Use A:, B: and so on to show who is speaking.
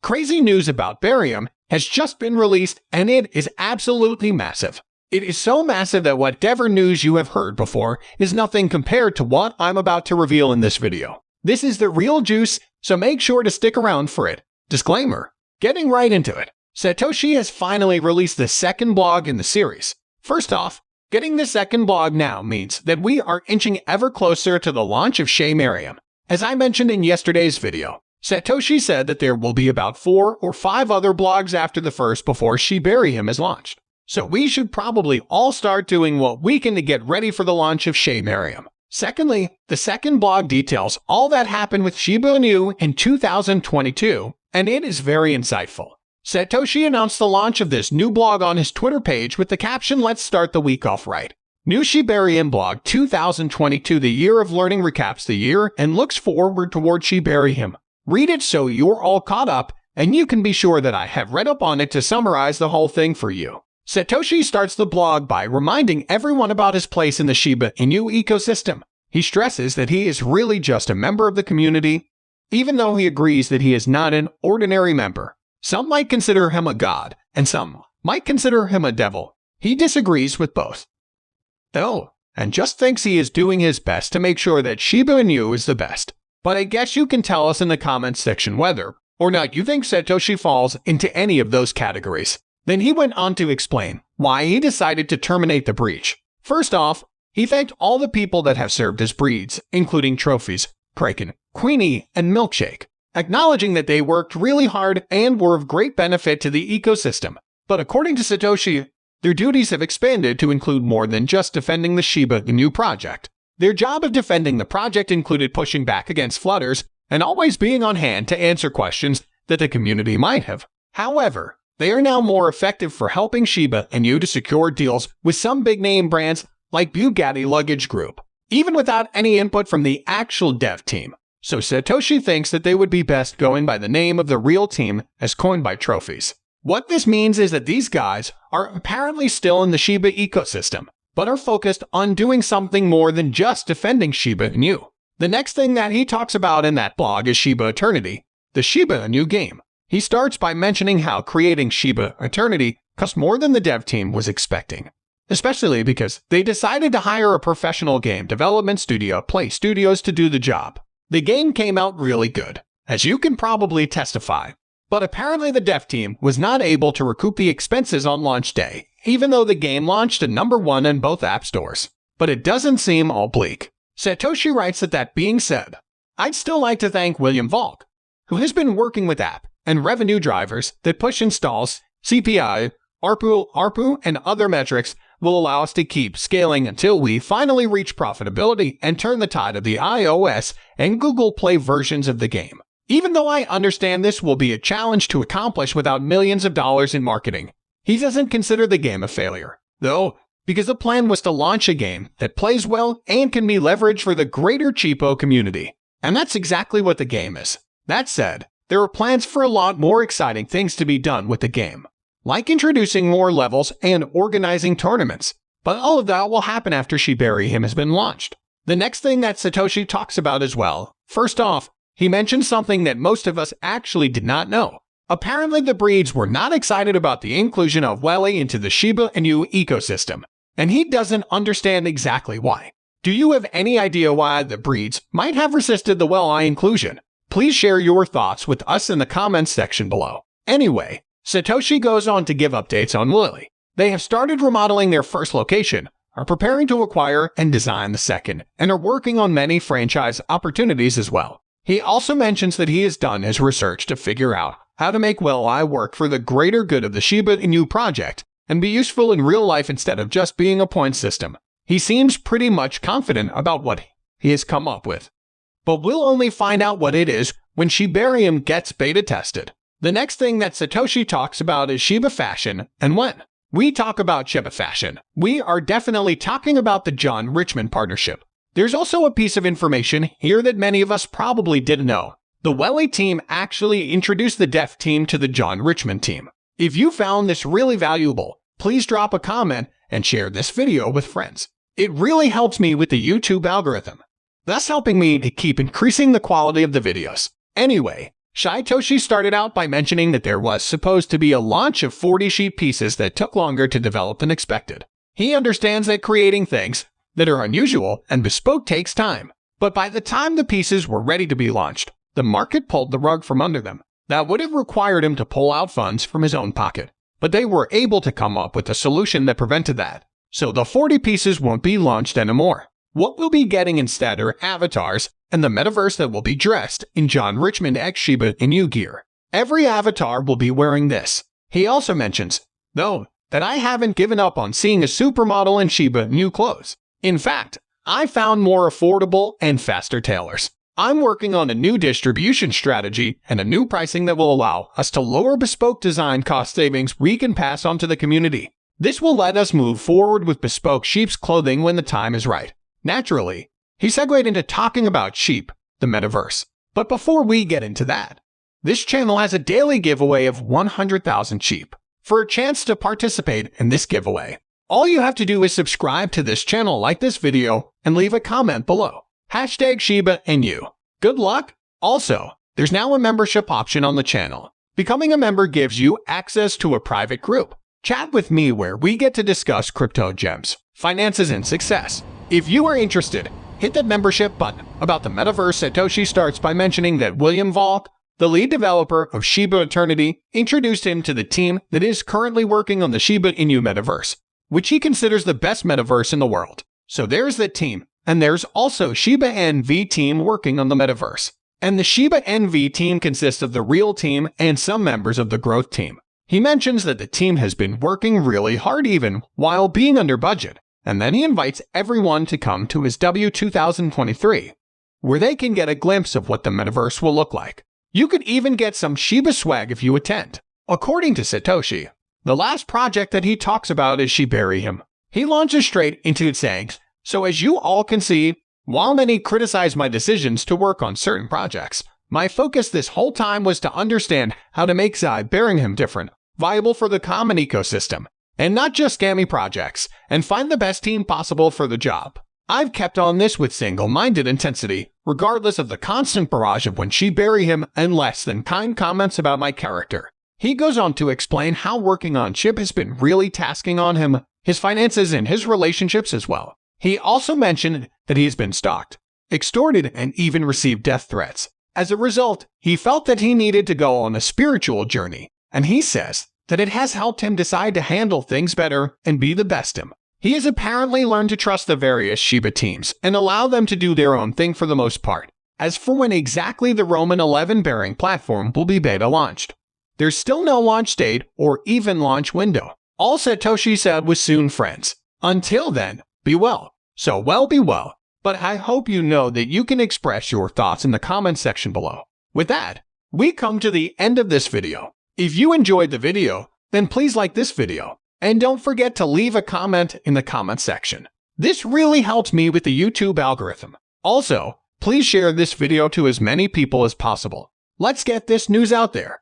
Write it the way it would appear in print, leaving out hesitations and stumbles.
A: Crazy news about Barium has just been released, and it is absolutely massive. It is so massive that whatever news you have heard before is nothing compared to what I'm about to reveal in this video. This is the real juice, so make sure to stick around for it. Disclaimer. Getting right into it. Satoshi has finally released the second blog in the series. First off, getting the second blog now means that we are inching ever closer to the launch of Shibarium. As I mentioned in yesterday's video, Satoshi said that there will be about 4 or 5 other blogs after the first before Shibarium is launched. So we should probably all start doing what we can to get ready for the launch of Shibarium. Secondly, the second blog details all that happened with shibainu in 2022, and it is very insightful. Satoshi announced the launch of this new blog on his Twitter page with the caption, "Let's start the week off right." New Shibarium blog 2022, the year of learning, recaps the year and looks forward toward Shibarium. Read it so you're all caught up, and you can be sure that I have read up on it to summarize the whole thing for you. Satoshi starts the blog by reminding everyone about his place in the shibainu ecosystem. He stresses that he is really just a member of the community, even though he agrees that he is not an ordinary member. Some might consider him a god, and some might consider him a devil. He disagrees with both, though, and just thinks he is doing his best to make sure that shibainu is the best. But I guess you can tell us in the comments section whether or not you think Satoshi falls into any of those categories. Then he went on to explain why he decided to terminate the breach. First off, he thanked all the people that have served as breeds, including Trophies, Kraken, Queenie, and Milkshake, acknowledging that they worked really hard and were of great benefit to the ecosystem. But according to Satoshi, their duties have expanded to include more than just defending the shibainu project. Their job of defending the project included pushing back against flooders and always being on hand to answer questions that the community might have. However, they are now more effective for helping shibainu to secure deals with some big-name brands like Bugatti Luggage Group, even without any input from the actual dev team. So Satoshi thinks that they would be best going by the name of the real team as coined by Trophies. What this means is that these guys are apparently still in the Shiba ecosystem, but are focused on doing something more than just defending shibainu. The next thing that he talks about in that blog is Shiba Eternity, the shibainu game. He starts by mentioning how creating Shiba Eternity cost more than the dev team was expecting, especially because they decided to hire a professional game development studio, Play Studios, to do the job. The game came out really good, as you can probably testify, but apparently the dev team was not able to recoup the expenses on launch day, even though the game launched at #1 in both app stores. But it doesn't seem all bleak. Satoshi writes that being said, I'd still like to thank William Volk, who has been working with app and revenue drivers that push installs, CPI, ARPU, and other metrics will allow us to keep scaling until we finally reach profitability and turn the tide of the iOS and Google Play versions of the game. Even though I understand this will be a challenge to accomplish without millions of dollars in marketing, he doesn't consider the game a failure, though, because the plan was to launch a game that plays well and can be leveraged for the greater cheapo community. And that's exactly what the game is. That said, there are plans for a lot more exciting things to be done with the game, like introducing more levels and organizing tournaments. But all of that will happen after Shibarium has been launched. The next thing that Satoshi talks about as well, first off, he mentioned something that most of us actually did not know. Apparently the breeds were not excited about the inclusion of Welly into the shibainu ecosystem, and he doesn't understand exactly why. Do you have any idea why the breeds might have resisted the Welly inclusion? Please share your thoughts with us in the comments section below. Anyway, Satoshi goes on to give updates on Welly. They have started remodeling their first location, are preparing to acquire and design the second, and are working on many franchise opportunities as well. He also mentions that he has done his research to figure out how to make Welly work for the greater good of the shibainu project and be useful in real life instead of just being a point system. He seems pretty much confident about what he has come up with. But we'll only find out what it is when Shibarium gets beta tested. The next thing that Satoshi talks about is Shiba fashion, and when we talk about Shiba fashion, we are definitely talking about the John Richmond partnership. There's also a piece of information here that many of us probably didn't know. The Welly team actually introduced the dev team to the John Richmond team. If you found this really valuable, please drop a comment and share this video with friends. It really helps me with the YouTube algorithm, thus helping me to keep increasing the quality of the videos. Anyway, Satoshi started out by mentioning that there was supposed to be a launch of 40 Shib pieces that took longer to develop than expected. He understands that creating things that are unusual and bespoke takes time, but by the time the pieces were ready to be launched, the market pulled the rug from under them. That would have required him to pull out funds from his own pocket, but they were able to come up with a solution that prevented that. So the 40 pieces won't be launched anymore. What we'll be getting instead are avatars and the metaverse that will be dressed in John Richmond X shibainu gear. Every avatar will be wearing this. He also mentions, though, that I haven't given up on seeing a supermodel in shibainu clothes. In fact, I found more affordable and faster tailors. I'm working on a new distribution strategy and a new pricing that will allow us to lower bespoke design cost savings we can pass on to the community. This will let us move forward with bespoke Shib's clothing when the time is right. Naturally, he segued into talking about Shib, the metaverse. But before we get into that, this channel has a daily giveaway of 100,000 Shib. For a chance to participate in this giveaway, all you have to do is subscribe to this channel, like this video, and leave a comment below. #shibainu. Good luck! Also, there's now a membership option on the channel. Becoming a member gives you access to a private group. Chat with me where we get to discuss crypto gems, finances, and success. If you are interested, hit that membership button. About the metaverse, Satoshi starts by mentioning that William Volk, the lead developer of Shiba Eternity, introduced him to the team that is currently working on the Shibarium metaverse, which he considers the best metaverse in the world. So there's that team, and there's also Shiba NV team working on the metaverse. And the Shiba NV team consists of the real team and some members of the growth team. He mentions that the team has been working really hard even while being under budget, and then he invites everyone to come to his W 2023, where they can get a glimpse of what the metaverse will look like. You could even get some Shiba swag if you attend. According to Satoshi, the last project that he talks about is Shibarium. He launches straight into its eggs, so as you all can see, while many criticize my decisions to work on certain projects, my focus this whole time was to understand how to make Shibarium different, viable for the common ecosystem, and not just scammy projects, and find the best team possible for the job. I've kept on this with single-minded intensity, regardless of the constant barrage of when Shibarium and less than kind comments about my character. He goes on to explain how working on Shib has been really tasking on him, his finances, and his relationships as well. He also mentioned that he has been stalked, extorted, and even received death threats. As a result, he felt that he needed to go on a spiritual journey, and he says that it has helped him decide to handle things better and be the best him. He has apparently learned to trust the various Shiba teams and allow them to do their own thing for the most part. As for when exactly the Roman 11 bearing platform will be beta launched, there's still no launch date or even launch window. All Satoshi said was soon, friends. Until then, be well. So be well. But I hope you know that you can express your thoughts in the comment section below. With that, we come to the end of this video. If you enjoyed the video, then please like this video. And don't forget to leave a comment in the comment section. This really helps me with the YouTube algorithm. Also, please share this video to as many people as possible. Let's get this news out there.